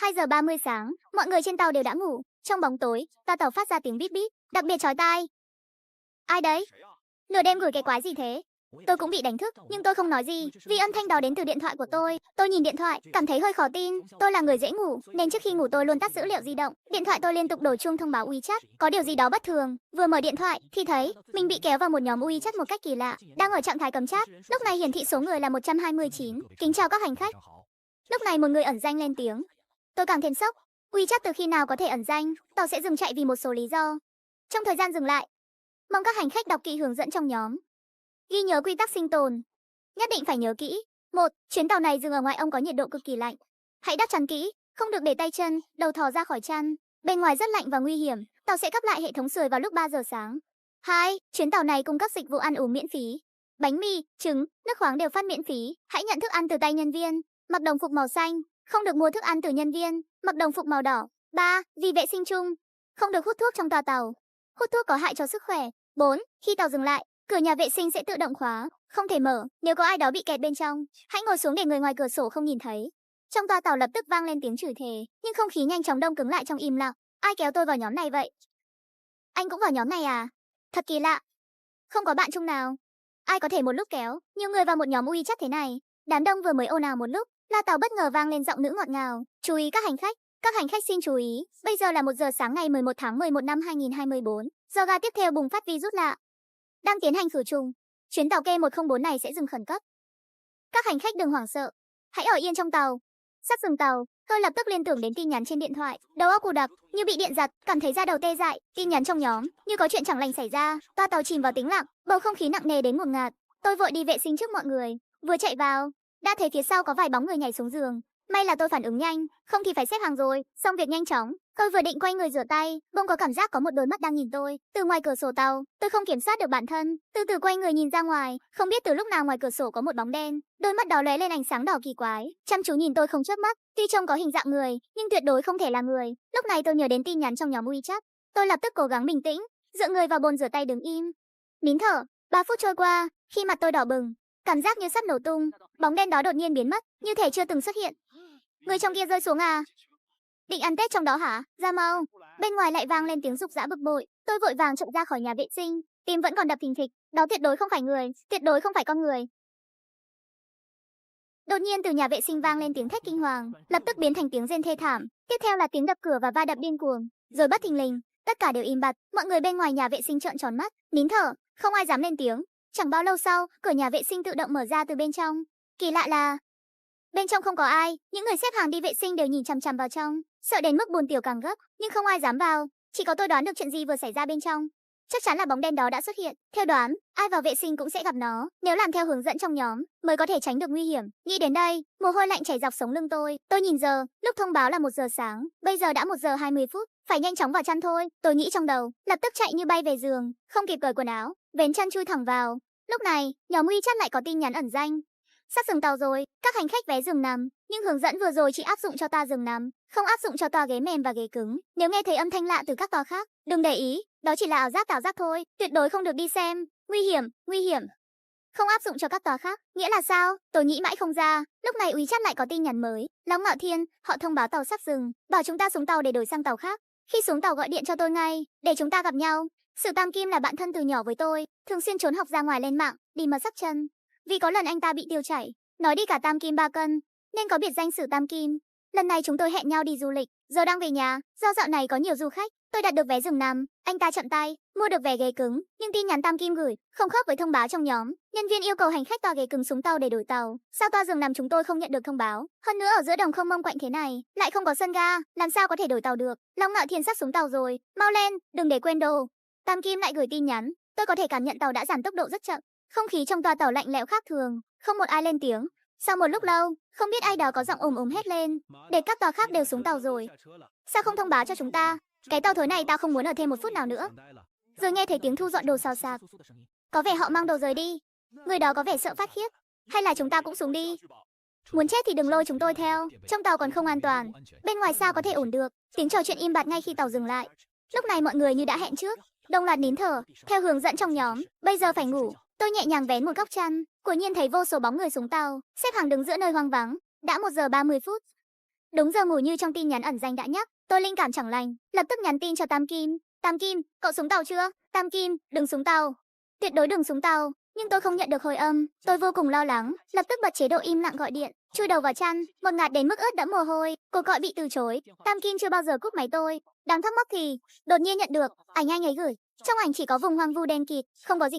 2 giờ 30 sáng, mọi người trên tàu đều đã ngủ. Trong bóng tối, toa tàu phát ra tiếng bíp bíp, đặc biệt chói tai. Ai đấy? Nửa đêm gửi cái quái gì thế? Tôi cũng bị đánh thức, nhưng tôi không nói gì, vì âm thanh đó đến từ điện thoại của tôi. Tôi nhìn điện thoại, cảm thấy hơi khó tin. Tôi là người dễ ngủ, nên trước khi ngủ tôi luôn tắt dữ liệu di động. Điện thoại tôi liên tục đổ chuông thông báo WeChat, có điều gì đó bất thường. Vừa mở điện thoại thì thấy mình bị kéo vào một nhóm WeChat một cách kỳ lạ, đang ở trạng thái cấm chat. Lúc này hiển thị số người là 129. Kính chào các hành khách. Lúc này một người ẩn danh lên tiếng. Tôi càng thêm sốc. WeChat từ khi nào có thể ẩn danh? Tàu sẽ dừng chạy vì một số lý do. Trong thời gian dừng lại, mong các hành khách đọc kỹ hướng dẫn trong nhóm. Ghi nhớ quy tắc sinh tồn. Nhất định phải nhớ kỹ. 1. Chuyến tàu này dừng ở ngoài ông có nhiệt độ cực kỳ lạnh. Hãy đắp chăn kỹ, không được để tay chân, đầu thò ra khỏi chăn. Bên ngoài rất lạnh và nguy hiểm. Tàu sẽ cấp lại hệ thống sưởi vào lúc 3 giờ sáng. 2. Chuyến tàu này cung cấp dịch vụ ăn uống miễn phí. Bánh mì, trứng, nước khoáng đều phát miễn phí. Hãy nhận thức ăn từ tay nhân viên. Mặc đồng phục màu xanh, không được mua thức ăn từ nhân viên. Mặc đồng phục màu đỏ. 3. Vì vệ sinh chung, không được hút thuốc trong toa tàu. Hút thuốc có hại cho sức khỏe. 4. Khi tàu dừng lại, cửa nhà vệ sinh sẽ tự động khóa, không thể mở nếu có ai đó bị kẹt bên trong. Hãy ngồi xuống để người ngoài cửa sổ không nhìn thấy. Trong toa tàu lập tức vang lên tiếng chửi thề, nhưng không khí nhanh chóng đông cứng lại trong im lặng. Ai kéo tôi vào nhóm này vậy? Anh cũng vào nhóm này à? Thật kỳ lạ. Không có bạn chung nào. Ai có thể một lúc kéo nhiều người vào một nhóm WeChat thế này? Đám đông vừa mới ồn ào một lúc, loa tàu bất ngờ vang lên giọng nữ ngọt ngào. Chú ý các hành khách. Các hành khách xin chú ý, bây giờ là 1 giờ sáng ngày 11 tháng 11 năm 2024. Do ga tiếp theo bùng phát virus lạ đang tiến hành khử trùng. Chuyến tàu K104 này sẽ dừng khẩn cấp. Các hành khách đừng hoảng sợ, hãy ở yên trong tàu. Sắp dừng tàu, tôi lập tức liên tưởng đến tin nhắn trên điện thoại, đầu óc cù đặc, như bị điện giật, cảm thấy da đầu tê dại. Tin nhắn trong nhóm, như có chuyện chẳng lành xảy ra. Toa tàu chìm vào tĩnh lặng, bầu không khí nặng nề đến ngột ngạt. Tôi vội đi vệ sinh trước mọi người, vừa chạy vào, đã thấy phía sau có vài bóng người nhảy xuống giường. May là tôi phản ứng nhanh, không thì phải xếp hàng rồi. Xong việc nhanh chóng, tôi vừa định quay người rửa tay, bỗng có cảm giác có một đôi mắt đang nhìn tôi từ ngoài cửa sổ tàu. Tôi không kiểm soát được bản thân, từ từ quay người nhìn ra ngoài, không biết từ lúc nào ngoài cửa sổ có một bóng đen. Đôi mắt đó lóe lên ánh sáng đỏ kỳ quái, chăm chú nhìn tôi không chớp mắt. Tuy trông có hình dạng người, nhưng tuyệt đối không thể là người. Lúc này tôi nhớ đến tin nhắn trong nhóm WeChat. Tôi lập tức cố gắng bình tĩnh, dựa người vào bồn rửa tay đứng im, nín thở. 3 phút trôi qua, khi mặt tôi đỏ bừng, cảm giác như sắp nổ tung, bóng đen đó đột nhiên biến mất, như thể chưa từng xuất hiện. Người trong kia rơi xuống à? Định ăn Tết trong đó hả? Ra mau. Bên ngoài lại vang lên tiếng rục rã bực bội. Tôi vội vàng chạy ra khỏi nhà vệ sinh, tim vẫn còn đập thình thịch. Đó tuyệt đối không phải người, tuyệt đối không phải con người. Đột nhiên từ nhà vệ sinh vang lên tiếng thét kinh hoàng, lập tức biến thành tiếng rên thê thảm. Tiếp theo là tiếng đập cửa và va đập điên cuồng. Rồi bất thình lình, tất cả đều im bặt. Mọi người bên ngoài nhà vệ sinh trợn tròn mắt, nín thở, không ai dám lên tiếng. Chẳng bao lâu sau, cửa nhà vệ sinh tự động mở ra từ bên trong. Kỳ lạ là bên trong không có ai, những người xếp hàng đi vệ sinh đều nhìn chằm chằm vào trong, sợ đến mức buồn tiểu càng gấp, nhưng không ai dám vào. Chỉ có tôi đoán được chuyện gì vừa xảy ra bên trong. Chắc chắn là bóng đen đó đã xuất hiện. Theo đoán, ai vào vệ sinh cũng sẽ gặp nó, nếu làm theo hướng dẫn trong nhóm mới có thể tránh được nguy hiểm. Nghĩ đến đây, mồ hôi lạnh chảy dọc sống lưng tôi. Tôi nhìn giờ, lúc thông báo là 1 giờ sáng, bây giờ đã 1 giờ 20 phút, phải nhanh chóng vào chăn thôi. Tôi nghĩ trong đầu, lập tức chạy như bay về giường, không kịp cởi quần áo, vén chăn chui thẳng vào. Lúc này, nhóm WeChat lại có tin nhắn ẩn danh. Sắp dừng tàu rồi, các hành khách vé giường nằm, nhưng hướng dẫn vừa rồi chỉ áp dụng cho toa giường nằm, không áp dụng cho toa ghế mềm và ghế cứng. Nếu nghe thấy âm thanh lạ từ các toa khác, đừng để ý, đó chỉ là ảo giác thôi, tuyệt đối không được đi xem. Nguy hiểm, nguy hiểm. Không áp dụng cho các toa khác, nghĩa là sao? Tôi nghĩ mãi không ra. Lúc này WeChat lại có tin nhắn mới. Long Ngạo Thiên, họ thông báo tàu sắp dừng, bảo chúng ta xuống tàu để đổi sang tàu khác. Khi xuống tàu gọi điện cho tôi ngay, để chúng ta gặp nhau. Sử Tam Kim là bạn thân từ nhỏ với tôi, thường xuyên trốn học ra ngoài lên mạng, đi mà sắc chân. Vì có lần anh ta bị tiêu chảy, nói đi cả Tam Kim 3 cân, nên có biệt danh Sử Tam Kim. Lần này chúng tôi hẹn nhau đi du lịch, giờ đang về nhà, do dạo này có nhiều du khách, tôi đặt được vé giường nằm, anh ta chậm tay, mua được vé ghế cứng, nhưng tin nhắn Tam Kim gửi không khớp với thông báo trong nhóm. Nhân viên yêu cầu hành khách toa ghế cứng xuống tàu để đổi tàu. Sao toa giường nằm chúng tôi không nhận được thông báo? Hơn nữa ở giữa đồng không mông quạnh thế này, lại không có sân ga, làm sao có thể đổi tàu được? Long Ngạo Thiên sắp xuống tàu rồi, mau lên, đừng để quên đồ. Tam Kim lại gửi tin nhắn, tôi có thể cảm nhận tàu đã giảm tốc độ rất chậm. Không khí trong toa tàu lạnh lẽo khác thường, không một ai lên tiếng. Sau một lúc lâu, không biết ai đó có giọng ồm hét lên, để các tàu khác đều xuống tàu rồi. Sao không thông báo cho chúng ta? Cái tàu thối này tao không muốn ở thêm 1 phút nào nữa. Rồi nghe thấy tiếng thu dọn đồ xào xạc. Có vẻ họ mang đồ rời đi. Người đó có vẻ sợ phát khiếp. Hay là chúng ta cũng xuống đi? Muốn chết thì đừng lôi chúng tôi theo. Trong tàu còn không an toàn. Bên ngoài sao có thể ổn được? Tiếng trò chuyện im bặt ngay khi tàu dừng lại. Lúc này mọi người như đã hẹn trước, đồng loạt nín thở, theo hướng dẫn trong nhóm. Bây giờ phải ngủ. Tôi nhẹ nhàng vén một góc chăn, quả nhiên thấy vô số bóng người xuống tàu, xếp hàng đứng giữa nơi hoang vắng. Đã 1 giờ 30 phút. Đúng giờ ngủ như trong tin nhắn ẩn danh đã nhắc, tôi linh cảm chẳng lành, lập tức nhắn tin cho Tam Kim. Tam Kim, cậu xuống tàu chưa? Tam Kim, đừng xuống tàu. Tuyệt đối đừng xuống tàu. Nhưng tôi không nhận được hồi âm, tôi vô cùng lo lắng, lập tức bật chế độ im lặng gọi điện, chui đầu vào chăn, một ngạt đến mức ướt đẫm mồ hôi. Cuộc gọi bị từ chối, Tam Kim chưa bao giờ cúp máy tôi. Đang thắc mắc thì đột nhiên nhận được ảnh anh ấy gửi. Trong ảnh chỉ có vùng hoang vu đen kịt, không có gì.